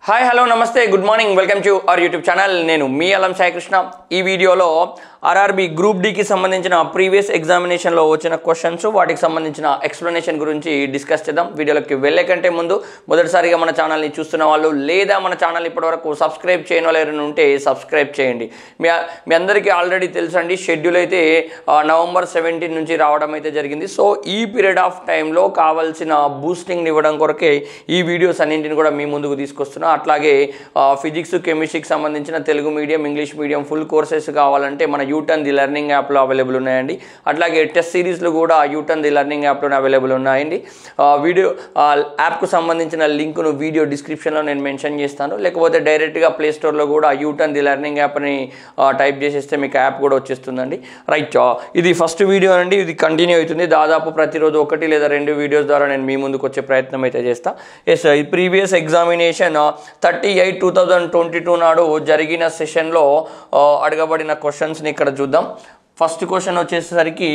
Hi hello నమస్తే good morning welcome to our YouTube channel. నేను మీ అల్లం సాయి కృష్ణ. ఈ వీడియోలో ఆర్ఆర్బీ గ్రూప్ డికి సంబంధించిన ప్రీవియస్ ఎగ్జామినేషన్లో వచ్చిన క్వశ్చన్స్ వాటికి సంబంధించిన ఎక్స్ప్లెనేషన్ గురించి డిస్కస్ చేద్దాం. వీడియోలోకి వెళ్ళే కంటే ముందు మొదటిసారిగా మన ఛానల్ని చూస్తున్న వాళ్ళు లేదా మన ఛానల్ ఇప్పటివరకు సబ్స్క్రైబ్ చేయని వాళ్ళు ఉంటే సబ్స్క్రైబ్ చేయండి. మీ అందరికీ ఆల్రెడీ తెలుసండి, షెడ్యూల్ అయితే నవంబర్ 17 నుంచి రావడం అయితే జరిగింది. సో ఈ పీరియడ్ ఆఫ్ టైంలో కావాల్సిన బూస్టింగ్ ఇవ్వడం కొరకే ఈ వీడియోస్ అన్నింటిని కూడా మీ ముందుకు తీసుకొస్తున్నా. అట్లాగే ఫిజిక్స్ కెమిస్ట్రీకి సంబంధించిన Telugu medium English medium full courses కావాలంటే మన యూటర్న్ ది లెర్నింగ్ యాప్లో అవైలబుల్ ఉన్నాయండి. అట్లాగే టెస్ట్ సిరీస్లు కూడా యూటర్న్ ది లెర్నింగ్ యాప్లోనే అవైలబుల్ ఉన్నాయండి. వీడియో యాప్కు సంబంధించిన లింక్ను వీడియో డిస్క్రిప్షన్లో నేను మెన్షన్ చేస్తాను. లేకపోతే డైరెక్ట్గా ప్లే స్టోర్లో కూడా యూటర్న్ ది లెర్నింగ్ యాప్ని టైప్ చేసేస్తే మీకు యాప్ కూడా వచ్చేస్తుందండి. రైట్, ఇది ఫస్ట్ వీడియో అండి. ఇది కంటిన్యూ అవుతుంది. దాదాపు ప్రతిరోజు 1 లేదా 2 వీడియోస్ ద్వారా నేను మీ ముందుకు వచ్చే ప్రయత్నం అయితే చేస్తాను. ఎస్, ఈ ప్రీవియస్ ఎగ్జామినేషన్ 38/2022 నాడు జరిగిన సెషన్లో అడగబడిన క్వశ్చన్స్ని ఇక్కడ చూద్దాం. ఫస్ట్ క్వశ్చన్ వచ్చేసరికి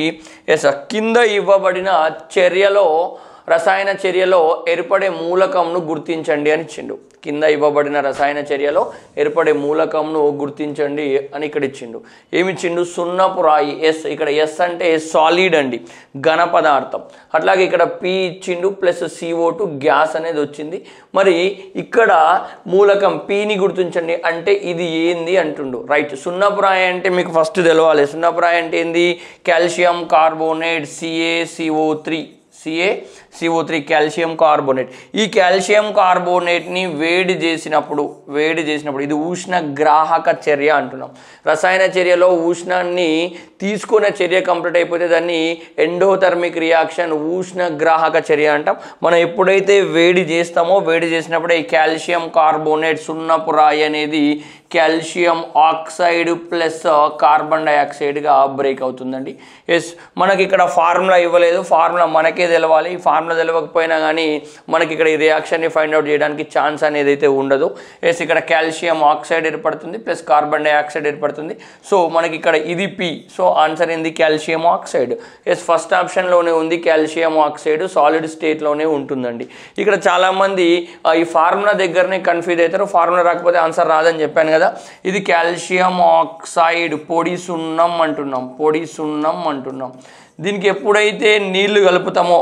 కింద ఇవ్వబడిన రసాయన చర్యలో ఏర్పడే మూలకంను గుర్తించండి అని ఇచ్చిండు. కింద ఇవ్వబడిన రసాయన చర్యలో ఏర్పడే మూలకంను గుర్తించండి అని ఇక్కడ ఇచ్చిండు. ఏమిచ్చిండు? సున్నపు రాయి. ఎస్, ఇక్కడ ఎస్ అంటే సాలిడ్ అండి, ఘన పదార్థం. అట్లాగే ఇక్కడ పి ఇచ్చిండు ప్లస్ CO2 గ్యాస్ అనేది వచ్చింది. మరి ఇక్కడ మూలకం పిని గుర్తించండి అంటే ఇది ఏంది అంటుండు. రైట్, సున్నపు రాయి అంటే మీకు ఫస్ట్ తెలవాలి. సున్నపు రాయి అంటే ఏంది? Calcium carbonate CaCO3 calcium carbonate. ఈ కాల్షియం కార్బోనేట్ని వేడి చేసినప్పుడు ఇది ఉష్ణగ్రాహక చర్య అంటున్నాం. రసాయన చర్యలో ఉష్ణాన్ని తీసుకునే చర్య కంప్లీట్ అయిపోతే దాన్ని ఎండోథర్మిక్ రియాక్షన్ ఉష్ణగ్రాహక చర్య అంటాం. మనం ఎప్పుడైతే వేడి చేసినప్పుడే ఈ కాల్షియం కార్బోనేట్ సున్నపు రాయి అనేది కాల్షియం ఆక్సైడ్ ప్లస్ కార్బన్ డైఆక్సైడ్గా బ్రేక్ అవుతుందండి. ఎస్, మనకి ఇక్కడ ఫార్ములా ఇవ్వలేదు, ఫార్ములా మనకే తెలవాలి. ఈ ఫార్ములా తెలవకపోయినా కానీ మనకి ఇక్కడ ఈ రియాక్షన్ని ఫైండ్ అవుట్ చేయడానికి ఛాన్స్ అనేది అయితే ఉండదు. ఎస్, ఇక్కడ కాల్షియం ఆక్సైడ్ ఏర్పడుతుంది ప్లస్ కార్బన్ డైఆక్సైడ్ ఏర్పడుతుంది. సో మనకి ఇక్కడ ఇది పి. సో ఆన్సర్ ఏంది? Calcium oxide. ఎస్, ఫస్ట్ ఆప్షన్లోనే ఉంది కాల్షియం ఆక్సైడ్, సాలిడ్ స్టేట్లోనే ఉంటుందండి. ఇక్కడ చాలామంది ఈ ఫార్ములా దగ్గరనే కన్ఫ్యూజ్ అవుతారు. ఫార్ములా రాకపోతే ఆన్సర్ రాదని చెప్పాను కదా. ఇది కాల్షియం ఆక్సైడ్, పొడి సున్నం అంటున్నాం. దీనికి ఎప్పుడైతే నీళ్లు కలుపుతామో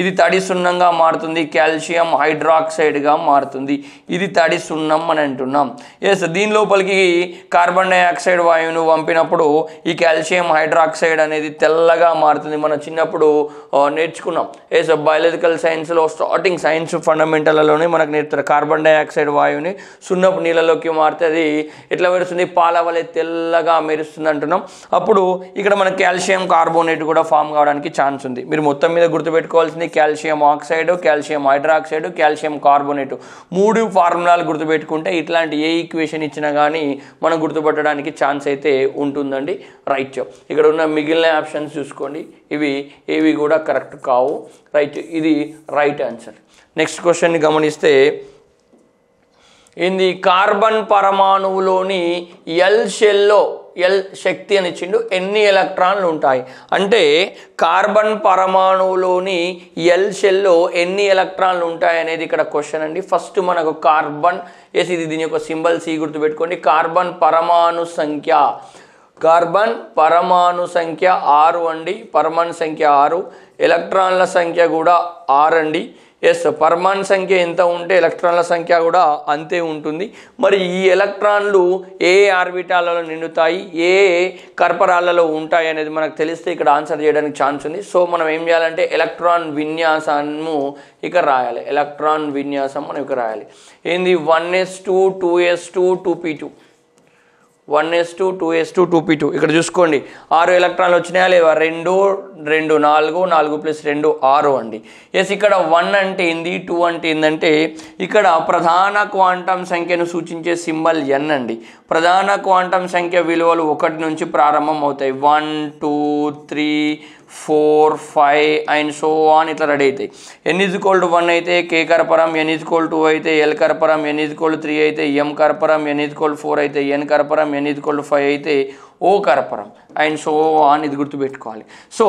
ఇది తడి సున్నంగా మారుతుంది, కాల్షియం హైడ్రాక్సైడ్గా మారుతుంది. ఇది తడి సున్నం అని అంటున్నాం. ఎస్, దీని లోపలికి కార్బన్ డైఆక్సైడ్ వాయువును పంపినప్పుడు ఈ కాల్షియం హైడ్రాక్సైడ్ అనేది తెల్లగా మారుతుంది. మనం చిన్నప్పుడు నేర్చుకున్నాం. ఎస్, బయాలజికల్ సైన్స్లో స్టార్టింగ్ సైన్స్ ఫండమెంటల్లోనే మనకు నేర్పుతారు. కార్బన్ డైఆక్సైడ్ వాయువుని సున్నపు నీళ్ళలోకి మారితే అది ఎట్లా మెరుస్తుంది? పాల వలె తెల్లగా మెరుస్తుంది అంటున్నాం. అప్పుడు ఇక్కడ మన కాల్షియం కార్బోనేట్ కూడా ఫామ్ కావడానికి ఛాన్స్ ఉంది. మీరు మొత్తం మీద గుర్తుపెట్టుకోవాల్సింది calcium oxide, calcium hydroxide, calcium carbonate 3 ఫార్ములాలు గుర్తుపెట్టుకుంటే ఇట్లాంటి ఏ ఈక్వేషన్ ఇచ్చినా కానీ మనం గుర్తుపట్టడానికి ఛాన్స్ అయితే ఉంటుందండి. రైట్, ఇక్కడ ఉన్న మిగిలిన ఆప్షన్స్ చూసుకోండి, ఇవి ఏవి కూడా కరెక్ట్ కావు. రైట్, ఇది రైట్ ఆన్సర్. నెక్స్ట్ క్వశ్చన్ని గమనిస్తే ఏంది? కార్బన్ పరమాణువులోని ఎల్ శక్తి అని ఇచ్చిండు. ఎన్ని ఎలక్ట్రాన్లు ఉంటాయి అంటే కార్బన్ పరమాణువులోని ఎల్ షెల్లో ఎన్ని ఎలక్ట్రాన్లు ఉంటాయి అనేది ఇక్కడ క్వశ్చన్ అండి. ఫస్ట్ మనకు కార్బన్, ఎస్ ఇది దీని యొక్క సింబల్ సి గుర్తుపెట్టుకోండి. కార్బన్ పరమాణు సంఖ్య 6 అండి. పరమాణు సంఖ్య 6, ఎలక్ట్రాన్ల సంఖ్య కూడా 6 అండి. ఎస్, పరమాణు సంఖ్య ఎంత ఉంటే ఎలక్ట్రాన్ల సంఖ్య కూడా అంతే ఉంటుంది. మరి ఈ ఎలక్ట్రాన్లు ఏ ఆర్బిటాలలో నిండుతాయి, ఏ కర్పరాలలో ఉంటాయి అనేది మనకు తెలిస్తే ఇక్కడ ఆన్సర్ చేయడానికి ఛాన్స్ ఉంది. సో మనం ఏం చేయాలంటే ఎలక్ట్రాన్ విన్యాసము ఇక్కడ రాయాలి. ఏంది? 1s2 2s2 2p2 1s2 2s2 2p2. ఇక్కడ చూసుకోండి 6 ఎలక్ట్రాన్లు వచ్చినాయా లేవా? 2 2 4 4 + 2 6 అండి. ఎస్, ఇక్కడ 1 అంటే ఏంది, 2 అంటే ఏంటంటే ఇక్కడ ప్రధాన క్వాంటం సంఖ్యను సూచించే సింబల్ n అండి. ప్రధాన క్వాంటం సంఖ్య విలువలు 1 నుంచి ప్రారంభం అవుతాయి. 1 2 3 4 5 అండ్ సో ఆన్ ఇట్లా రెడీ అవుతాయి. n=1 అయితే k కర్పరం, n=2 అయితే l కర్పరం, n=3 అయితే m కర్పరం, n=4 అయితే n కర్పరం, n=5 అయితే O కర్పరం అండ్ సో ఆన్, ఇది గుర్తుపెట్టుకోవాలి. సో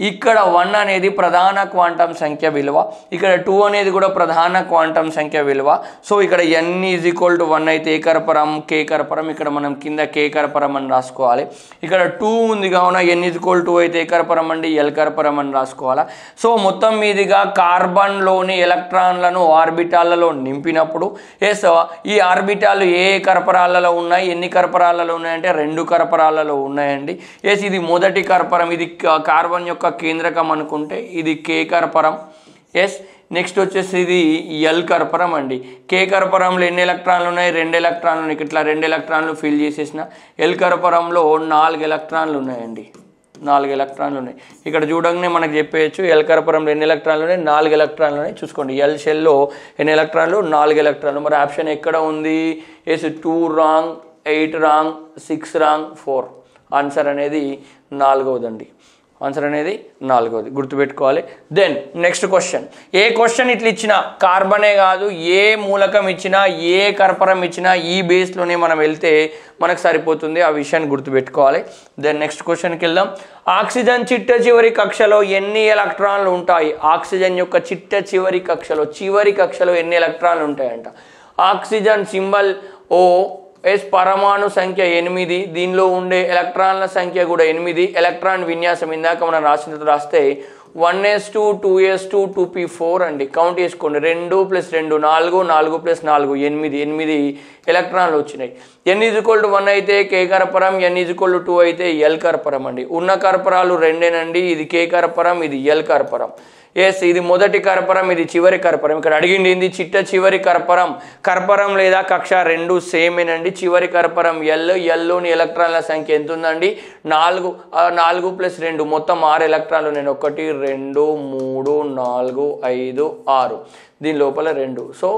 ఇక్కడ 1 అనేది ప్రధాన క్వాంటం సంఖ్య విలువ, ఇక్కడ 2 అనేది కూడా ప్రధాన క్వాంటం సంఖ్య విలువ. సో ఇక్కడ n = 1 అయితే ఏ కర్పరం, K కర్పరం. ఇక్కడ మనం కింద K కర్పరం అని రాసుకోవాలి. ఇక్కడ 2 ఉంది కావున n = 2 అయితే ఏ కర్పరం అండి, L కర్పరం అని రాసుకోవాలా. సో మొత్తం మీదుగా కార్బన్లోని ఎలక్ట్రాన్లను ఆర్బిటాలలో నింపినప్పుడు ఎస్ ఈ ఆర్బిటాలు ఏ కర్పరాలలో ఉన్నాయి, ఎన్ని కర్పరాలలో ఉన్నాయంటే 2 కర్పరాలలో ఉన్నాయండి. ఎస్ ఇది మొదటి కర్పరం, ఇది కార్బన్ యొక్క కేంద్రకం అనుకుంటే ఇది K కర్పరం. ఎస్ నెక్స్ట్ వచ్చేసి ఇది L కర్పరం అండి. K కర్పరంలో ఎన్ని ఎలక్ట్రాన్లు ఉన్నాయి, 2 ఎలక్ట్రాన్లు ఉన్నాయి. ఇట్లా 2 ఎలక్ట్రాన్లు ఫిల్ చేసేసిన. L కర్పరంలో 4 ఎలక్ట్రాన్లు ఉన్నాయండి, 4 ఎలక్ట్రాన్లు ఉన్నాయి. ఇక్కడ చూడంగానే మనకు చెప్పేయచ్చు L కర్పరంలో ఎన్ని ఎలక్ట్రాన్లు ఉన్నాయి, 4 ఎలక్ట్రాన్లు ఉన్నాయి. చూసుకోండి L షెల్లో ఎన్ని ఎలక్ట్రాన్లు, 4 ఎలక్ట్రాన్లు. మరి ఆప్షన్ ఎక్కడ ఉంది, yes 2 wrong, 8 wrong, 6 wrong, 4. Answer అనేది 4వదండి, ఆన్సర్ అనేది 4వది, గుర్తుపెట్టుకోవాలి. దెన్ నెక్స్ట్ క్వశ్చన్, ఏ క్వశ్చన్ ఇట్లా ఇచ్చినా కార్బనే కాదు ఏ మూలకం ఇచ్చినా ఏ కర్పరం ఇచ్చినా ఈ బేస్లోనే మనం వెళ్తే మనకు సరిపోతుంది, ఆ విషయాన్ని గుర్తుపెట్టుకోవాలి. దెన్ నెక్స్ట్ క్వశ్చన్కి వెళ్దాం. ఆక్సిజన్ చిట్ట చివరి కక్షలో ఎన్ని ఎలక్ట్రాన్లు ఉంటాయి, ఆక్సిజన్ యొక్క చిట్ట చివరి కక్షలో ఎన్ని ఎలక్ట్రాన్లు ఉంటాయంట. ఆక్సిజన్ సింబల్ O, ఎస్ పరమాణు సంఖ్య 8, దీనిలో ఉండే ఎలక్ట్రాన్ల సంఖ్య కూడా 8. ఎలక్ట్రాన్ విన్యాసం ఇందాక మనం రాస్తే 1s2 2s2 2p4 అండి. కౌంట్ చేసుకోండి, 2 + 2 4, 4 + 4 8 ఎలక్ట్రాన్లు వచ్చినాయి. n = 1 అయితే K కర్పరం, n = 2 అయితే L కర్పరం అండి. ఉన్న కర్పరాలు 2ేనండి, ఇది K కర్పరం, ఇది L కర్పరం. ఎస్ ఇది మొదటి కర్పరం, ఇది చివరి కర్పరం. ఇక్కడ అడిగింది ఏంది, చిట్ట చివరి కర్పరం లేదా కక్ష 2 సేమేనండి. చివరి కర్పరం Lలోని ఎలక్ట్రాన్ల సంఖ్య ఎంత ఉందండి, 4 + 2 మొత్తం 6 ఎలక్ట్రాన్లు ఉన్నాయి. 1 2 3 4 5 6, దీని లోపల 2. సో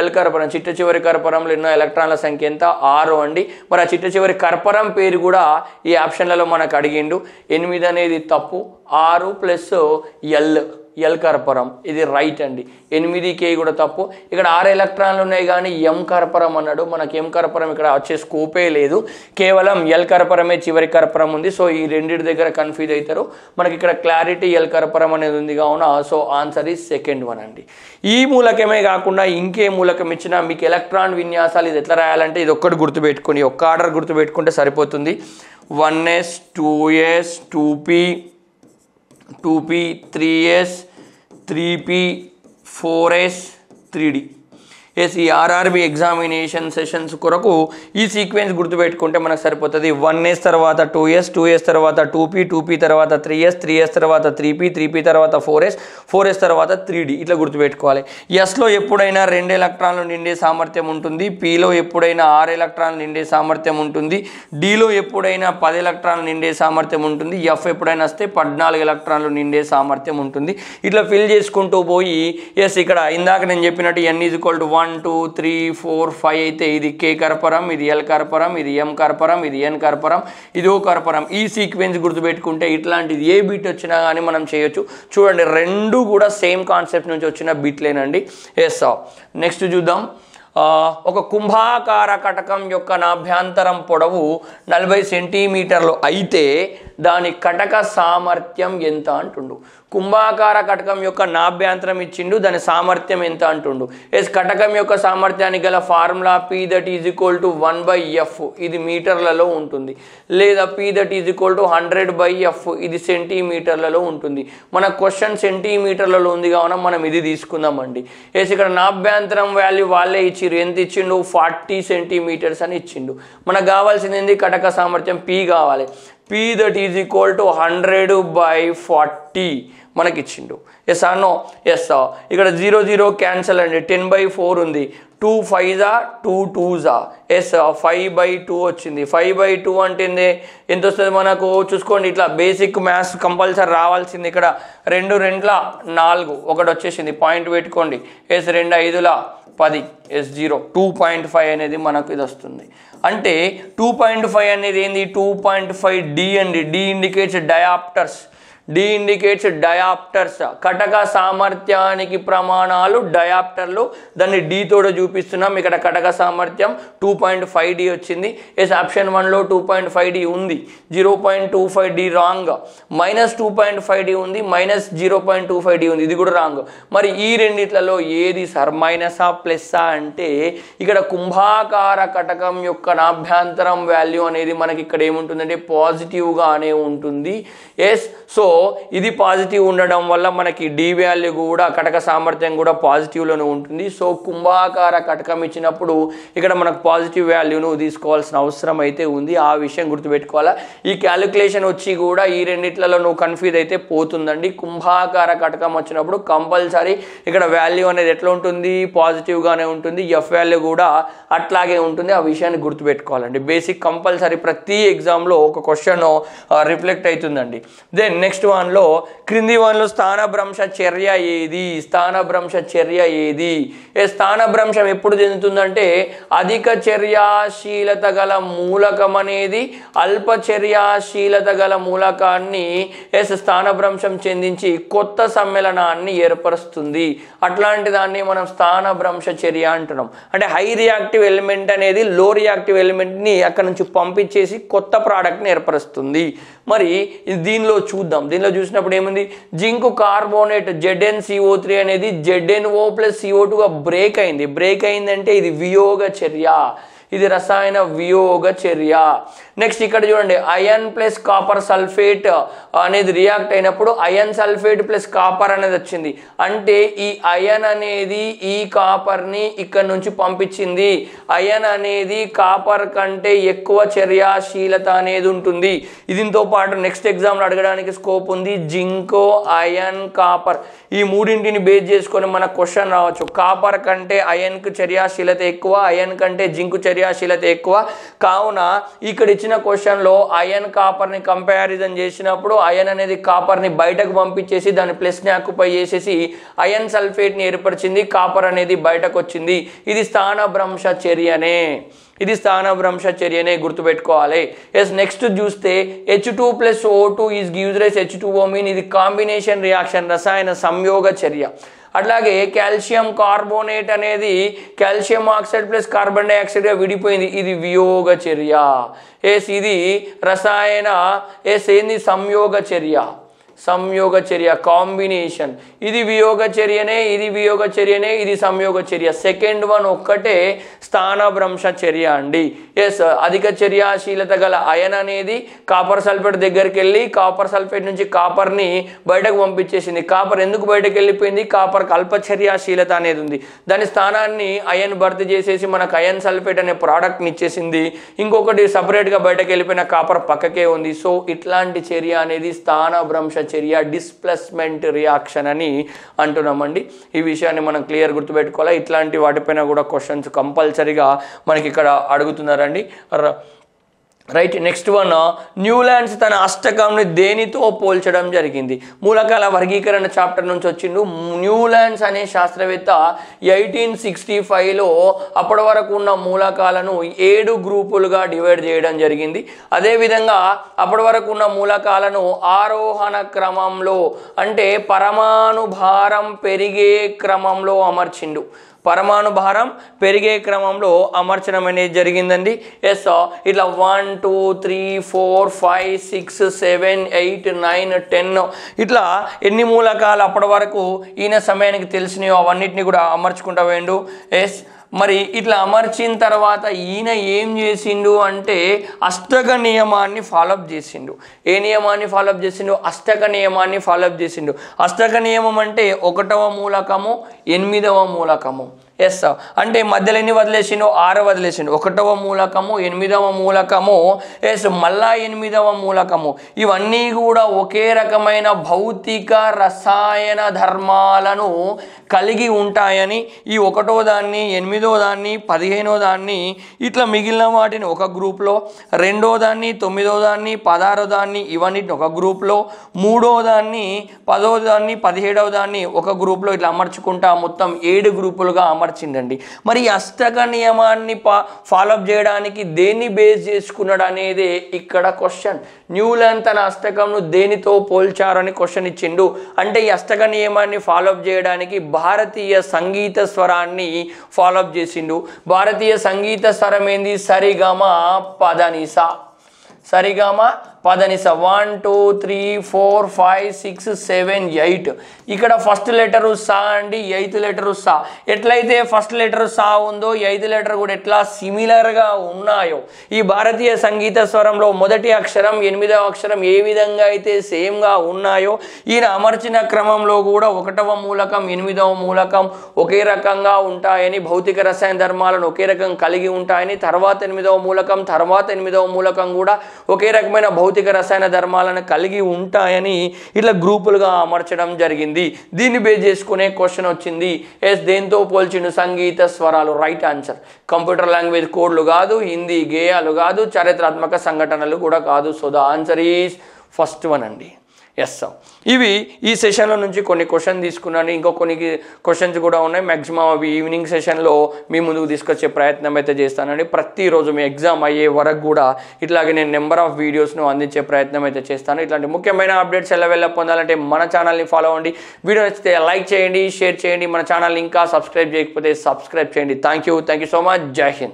L కర్పరం చిట్ట చివరి కర్పరంలో ఎన్నో ఎలక్ట్రాన్ల సంఖ్య ఎంత, 6 అండి. మరి ఆ చిట్ట చివరి కర్పరం పేరు కూడా ఈ ఆప్షన్లలో మనకు అడిగిండు. 8 అనేది తప్పు, 6 + L కర్పరం, ఇది రైట్ అండి. 8K కూడా తప్పు. ఇక్కడ 6 ఎలక్ట్రాన్లు ఉన్నాయి కానీ M కర్పరం అన్నాడు. మనకి M కర్పరం ఇక్కడ వచ్చే స్కోపే లేదు, కేవలం L కర్పరమే చివరి కర్పరం ఉంది. సో ఈ రెండింటి దగ్గర కన్ఫ్యూజ్ అవుతారు. మనకి ఇక్కడ క్లారిటీ L కర్పరం అనేది ఉంది కావున సో ఆన్సర్ ఈ సెకండ్ వన్ అండి. ఈ మూలకమే కాకుండా ఇంకే మూలకం ఇచ్చినా మీకు ఎలక్ట్రాన్ విన్యాసాలు ఇది ఎట్లా రాయాలంటే ఇది ఒక్కటి గుర్తుపెట్టుకొని, ఒక్క ఆర్డర్ గుర్తుపెట్టుకుంటే సరిపోతుంది. 1s 2s 2p 3s 3p 4s 3d. Yes ఈ ఆర్ఆర్బి ఎగ్జామినేషన్ సెషన్స్ కొరకు ఈ సీక్వెన్స్ గుర్తుపెట్టుకుంటే మనకు సరిపోతుంది. 1s తర్వాత 2s 2s తర్వాత 2p 2p తర్వాత 3s 3s తర్వాత 3p 3p తర్వాత 4s తర్వాత 3d. ఇట్లా గుర్తుపెట్టుకోవాలి. ఎస్లో ఎప్పుడైనా 2 ఎలక్ట్రాన్లు నిండే సామర్థ్యం ఉంటుంది, పిలో ఎప్పుడైనా 6 ఎలక్ట్రాన్లు నిండే సామర్థ్యం ఉంటుంది, డిలో ఎప్పుడైనా 10 ఎలక్ట్రాన్లు నిండే సామర్థ్యం ఉంటుంది, ఎఫ్ ఎప్పుడైనా వస్తే 14 ఎలక్ట్రాన్లు నిండే సామర్థ్యం ఉంటుంది. ఇట్లా ఫిల్ చేసుకుంటూ పోయి ఎస్ ఇక్కడ ఇందాక నేను చెప్పినట్టు n = 1 2 3 4 5 అయితే ఇది K కర్పరం, ఇది L కర్పరం, ఇది M కర్పరం, ఇది N కర్పరం, ఇది O కర్పరం. ఈ సీక్వెన్స్ గుర్తుపెట్టుకుంటే ఇట్లాంటిది ఏ బిట్ వచ్చినా కానీ మనం చేయొచ్చు. చూడండి 2 కూడా సేమ్ కాన్సెప్ట్ నుంచి వచ్చిన బిట్లేనండి. ఎస్ నెక్స్ట్ చూద్దాం. ఒక కుంభాకార కటకం యొక్క నాభ్యంతరం పొడవు 40 సెంటీమీటర్లు అయితే దాని కటక సామర్థ్యం ఎంత అంటుండు. కుంభాకార కటకం యొక్క నాభ్యంతరం ఇచ్చిండు, దాని సామర్థ్యం ఎంత అంటుండు. ఎస్ కటకం యొక్క సామర్థ్యానికి గల ఫార్ములా P = 1/F, ఇది మీటర్లలో ఉంటుంది, లేదా P = 100/F, ఇది సెంటీమీటర్లలో ఉంటుంది. మన క్వశ్చన్ సెంటీమీటర్లలో ఉంది కావున మనం ఇది తీసుకుందామండి. ఎస్ ఇక్కడ నాభ్యంతరం వాల్యూ వాళ్ళే ఇచ్చిర్రు, ఎంత ఇచ్చిండు 40 సెంటీమీటర్స్ అని ఇచ్చిండు. మనకు కావాల్సింది ఏంది, కటక సామర్థ్యం P కావాలి. P = 100/40 మనకి ఇచ్చిండు. ఎస్ నో, ఎస్ ఇక్కడ 0 0 క్యాన్సల్ అండి, 10/4 ఉంది, 2 5s 2 2s, ఎస్ 5/2 వచ్చింది. 5/2 అంటే ఎంత వస్తుంది మనకు చూసుకోండి. ఇట్లా బేసిక్ మ్యాథ్స్ కంపల్సరీ రావాల్సింది. ఇక్కడ 2 2 4 ఒకటి వచ్చేసింది, పాయింట్ పెట్టుకోండి. ఎస్ 2 5 10, ఎస్ 0 2.5 అనేది మనకు ఇది వస్తుంది. అంటే 2.5 అనేది ఏంది, 2.5 D అండి. D indicates dioptres. D indicates dioptres. కటక సామర్థ్యానికి ప్రమాణాలు డయాప్టర్లు. దాన్ని డి తోడ చూపిస్తున్నాం. ఇక్కడ కటక సామర్థ్యం 2.5D వచ్చింది. ఎస్ ఆప్షన్ 1లో 2.5D ఉంది. 0.25D wrong. -2.5D ఉంది, -0.25D ఉంది, ఇది కూడా రాంగ్. మరి ఈ రెండిట్లలో ఏది సార్? మైనసా ప్లస్సా అంటే ఇక్కడ కుంభాకార కటకం యొక్క నాభ్యంతరం వాల్యూ అనేది మనకి ఇక్కడ ఏముంటుందంటే పాజిటివ్గానే ఉంటుంది. ఎస్, సో ఇది పాజిటివ్ ఉండడం వల్ల మనకి డి వాల్యూ కూడా కటక సామర్థ్యం కూడా పాజిటివ్లోనే ఉంటుంది. సో కుంభాకార కటకం ఇచ్చినప్పుడు ఇక్కడ మనకు పాజిటివ్ వాల్యూను తీసుకోవాల్సిన అవసరం అయితే ఉంది. ఆ విషయం గుర్తుపెట్టుకోవాలా. ఈ క్యాలిక్యులేషన్ వచ్చి కూడా ఈ రెండిట్లలో నువ్వు కన్ఫ్యూజ్ అయితే పోతుందండి. కుంభాకార కటకం వచ్చినప్పుడు కంపల్సరీ ఇక్కడ వాల్యూ అనేది ఎట్లా ఉంటుంది? పాజిటివ్గానే ఉంటుంది. ఎఫ్ వాల్యూ కూడా అట్లాగే ఉంటుంది. ఆ విషయాన్ని గుర్తుపెట్టుకోవాలండి. బేసిక్ కంపల్సరీ ప్రతి ఎగ్జామ్లో ఒక క్వశ్చన్ రిఫ్లెక్ట్ అవుతుందండి. దెన్ నెక్స్ట్ వన్లో క్రింది వన్లో స్థానభ్రంశ చర్య ఏది? స్థానభ్రంశ చర్య ఏది? స్థానభ్రంశం ఎప్పుడు చెందుతుందంటే అధిక చర్యాశీలత గల మూలకం అనేది అల్ప చర్యాశీలత గల మూలకాన్ని స్థానభ్రంశం చెందించి కొత్త సమ్మేళనాన్ని ఏర్పరుస్తుంది. అట్లాంటి దాన్ని మనం స్థానభ్రంశ చర్య అంటున్నాం. అంటే హై రియాక్టివ్ ఎలిమెంట్ అనేది లో రియాక్టివ్ ఎలిమెంట్ని అక్కడ నుంచి పంపించేసి కొత్త ప్రోడక్ట్ని ఏర్పరుస్తుంది. మరి దీనిలో చూద్దాం. దీనిలో చూసినప్పుడు ఏముంది? జింక్ కార్బోనేట్ ZnCO3 అనేది ZnO+CO2గా బ్రేక్ అయింది. బ్రేక్ అయిందంటే ఇది వియోగ చర్య, ఇది రసాయన వియోగ చర్య. నెక్స్ట్ ఇక్కడ చూడండి, అయన్ ప్లస్ కాపర్ సల్ఫేట్ అనేది రియాక్ట్ అయినప్పుడు అయన్ సల్ఫేట్ ప్లస్ కాపర్ అనేది వచ్చింది. అంటే ఈ అయన్ అనేది ఈ కాపర్ని ఇక్కడ నుంచి పంపించింది. అయన్ అనేది కాపర్ కంటే ఎక్కువ చర్యాశీలత అనేది ఉంటుంది. దీంతో పాటు నెక్స్ట్ ఎగ్జామ్లో అడగడానికి స్కోప్ ఉంది. జింకో, అయన్, కాపర్ ఈ మూడింటిని బేస్ చేసుకొని మన క్వశ్చన్ రావచ్చు. కాపర్ కంటే అయన్కు చర్యాశీలత ఎక్కువ, అయన్ కంటే జింకు చర్యాశీలత ఎక్కువ. కావున ఇక్కడ ఇచ్చిన క్వశ్చన్లో అయన్ కాపర్ని కంపారిజన్ చేసినప్పుడు అయన్ అనేది కాపర్ని బయటకు పంపించేసి దాని ప్లస్ని ఆక్యుపై చేసేసి అయన్ సల్ఫేట్ని ఏర్పరిచింది. కాపర్ అనేది బయటకు వచ్చింది. ఇది స్థానభ్రంశ చర్యనే. ఇది స్థానభ్రంశ చర్యనే, గుర్తుపెట్టుకోవాలి. ఎస్, నెక్స్ట్ చూస్తే H2+O2 is gives rise H2O mean ఇది కాంబినేషన్ రియాక్షన్, రసాయన సంయోగ చర్య. అట్లాగే కాల్షియం కార్బోనేట్ అనేది కాల్షియం ఆక్సైడ్ ప్లస్ కార్బన్ డైఆక్సైడ్గా విడిపోయింది. ఇది వియోగ చర్య. ఎస్, ఇది రసాయన ఏంది? సంయోగ చర్య. సంయోగ చర్య, కాంబినేషన్. ఇది వియోగ చర్యనే, ఇది వియోగ చర్యనే, ఇది సంయోగ చర్య. సెకండ్ వన్ ఒక్కటే స్థానభ్రంశ చర్య అండి. ఎస్, అధిక చర్యాశీలత గల అయన్ అనేది కాపర్ సల్ఫేట్ దగ్గరికి వెళ్ళి కాపర్ సల్ఫేట్ నుంచి కాపర్ని బయటకు పంపించేసింది. కాపర్ ఎందుకు బయటకు వెళ్ళిపోయింది? కాపర్కి అల్ప చర్యాశీలత అనేది ఉంది. దాని స్థానాన్ని అయన్ భర్తీ చేసేసి మనకు అయన్ సల్ఫేట్ అనే ప్రోడక్ట్ని ఇచ్చేసింది. ఇంకొకటి సపరేట్గా బయటకు వెళ్ళిపోయిన కాపర్ పక్కకే ఉంది. సో ఇట్లాంటి చర్య అనేది స్థానభ్రంశ చర్య, డిస్ప్లేస్మెంట్ రియాక్షన్ అని అంటున్నామండి. ఈ విషయాన్ని మనం క్లియర్ గుర్తుపెట్టుకోవాలి. ఇట్లాంటి వాటిపైన కూడా క్వశ్చన్స్ కంపల్సరీగా మనకి ఇక్కడ అడుగుతున్నారండి. రైట్, నెక్స్ట్ వన్, న్యూలాండ్స్ తన అష్టకంని దేనితో పోల్చడం జరిగింది? మూలకాల వర్గీకరణ చాప్టర్ నుంచి వచ్చిండు. న్యూలాండ్స్ అనే శాస్త్రవేత్త 1865లో అప్పటి వరకు ఉన్న మూలకాలను 7 గ్రూపులుగా డివైడ్ చేయడం జరిగింది. అదేవిధంగా అప్పటి వరకు ఉన్న మూలకాలను ఆరోహణ క్రమంలో అంటే పరమాణు భారం పెరిగే క్రమంలో అమర్చిండు. పరమాణు భారం పెరిగే క్రమంలో అమర్చడం అనేది జరిగిందండి. ఎస్, ఇట్లా 1 2 3 4 5 6 7 8 9 10 ఇట్లా ఎన్ని మూలకాలు అప్పటి వరకు ఈయన సమయానికి తెలిసినాయో అవన్నిటిని కూడా అమర్చుకుంటా వేయండు. ఎస్, మరి ఇట్లా అమర్చిన తర్వాత ఈయన ఏం చేసిండు అంటే అష్టక నియమాన్ని ఫాలోఅప్ చేసిండు. ఏ నియమాన్ని ఫాలోఅప్ చేసిండు? అష్టక నియమాన్ని ఫాలోఅప్ చేసిండు. అష్టక నియమం అంటే 1వ మూలకము 8వ మూలకము. ఎస్, అంటే మధ్యలో ఎన్ని వదిలేసిండు? 6 వదిలేసిండు. 1వ మూలకము 8వ మూలకము, ఎస్, మళ్ళా 8వ మూలకము. ఇవన్నీ కూడా ఒకే రకమైన భౌతిక రసాయన ధర్మాలను కలిగి ఉంటాయని ఈ 1వ దాన్ని 8వ దాన్ని 15వ దాన్ని ఇట్లా మిగిలిన వాటిని ఒక గ్రూప్లో, 2వ దాన్ని 9వ దాన్ని 16వ దాన్ని ఇవన్నిటిని ఒక గ్రూప్లో, 3వ దాన్ని 10వ దాన్ని 17వ దాన్ని ఒక గ్రూప్లో ఇట్లా అమర్చుకుంటా మొత్తం 7 గ్రూపులుగా అమర్చి మార్చిండండి. మరి ఈ అష్టక నియమాన్ని ఫాలో అప్ చేయడానికి దేన్ని బేస్ చేసుకున్నాడు అనేది ఇక్కడ క్వశ్చన్. న్యూలాండ్ తన అష్టకంను దేనితో పోల్చారని క్వశ్చన్ ఇచ్చిండు. అంటే ఈ అష్టక నియమాన్ని ఫాలో అప్ చేయడానికి భారతీయ సంగీత స్వరాన్ని ఫాలో అప్ చేసిండు. భారతీయ సంగీత స్వరం ఏంది? సరిగమ పదనిస. సరిగమ పదనిస 1 2 3 4 5 6 7 8. ఇక్కడ ఫస్ట్ లెటరు సా అండి, ఎయిత్ లెటరు సా. ఎట్లయితే ఫస్ట్ లెటర్ సా ఉందో ఎయిత్ లెటర్ కూడా ఎట్లా సిమిలర్గా ఉన్నాయో ఈ భారతీయ సంగీత స్వరంలో మొదటి అక్షరం 8వ అక్షరం ఏ విధంగా అయితే సేమ్గా ఉన్నాయో ఈయన అమర్చిన క్రమంలో కూడా 1వ మూలకం 8వ మూలకం ఒకే రకంగా ఉంటాయని, భౌతిక రసాయన ధర్మాలను ఒకే రకం కలిగి ఉంటాయని, తర్వాత 8వ మూలకం తర్వాత 8వ మూలకం కూడా ఒకే రకమైన భౌతిక రసాయన ధర్మాలను కలిగి ఉంటాయని ఇట్లా గ్రూపులుగా అమర్చడం జరిగింది. దీన్ని బేస్ చేసుకునే క్వశ్చన్ వచ్చింది. దేంతో పోల్చిండు? సంగీత స్వరాలు. Right answer. కంప్యూటర్ లాంగ్వేజ్ కోడ్లు కాదు, హిందీ గేయాలు కాదు, చారిత్రాత్మక సంఘటనలు కూడా కాదు. So the answer is first one అండి. Yes sir. ఇవి ఈ సెషన్లో నుంచి కొన్ని క్వశ్చన్ తీసుకున్నాను. ఇంకో కొన్ని క్వశ్చన్స్ కూడా ఉన్నాయి. మ్యాక్సిమం అవి ఈవినింగ్ సెషన్లో మీ ముందుకు తీసుకొచ్చే ప్రయత్నం అయితే చేస్తానండి. ప్రతిరోజు మీ ఎగ్జామ్ అయ్యే వరకు కూడా ఇట్లాగే నేను నెంబర్ ఆఫ్ వీడియోస్ను అందించే ప్రయత్నం అయితే చేస్తాను. ఇట్లాంటి ముఖ్యమైన అప్డేట్స్ ఎలా పొందాలంటే మన ఛానల్ని ఫాలో అవ్వండి. వీడియో నచ్చితే లైక్ చేయండి, షేర్ చేయండి. మన ఛానల్ని ఇంకా సబ్స్క్రైబ్ చేయకపోతే సబ్స్క్రైబ్ చేయండి. Thank you so much. జై హింద్.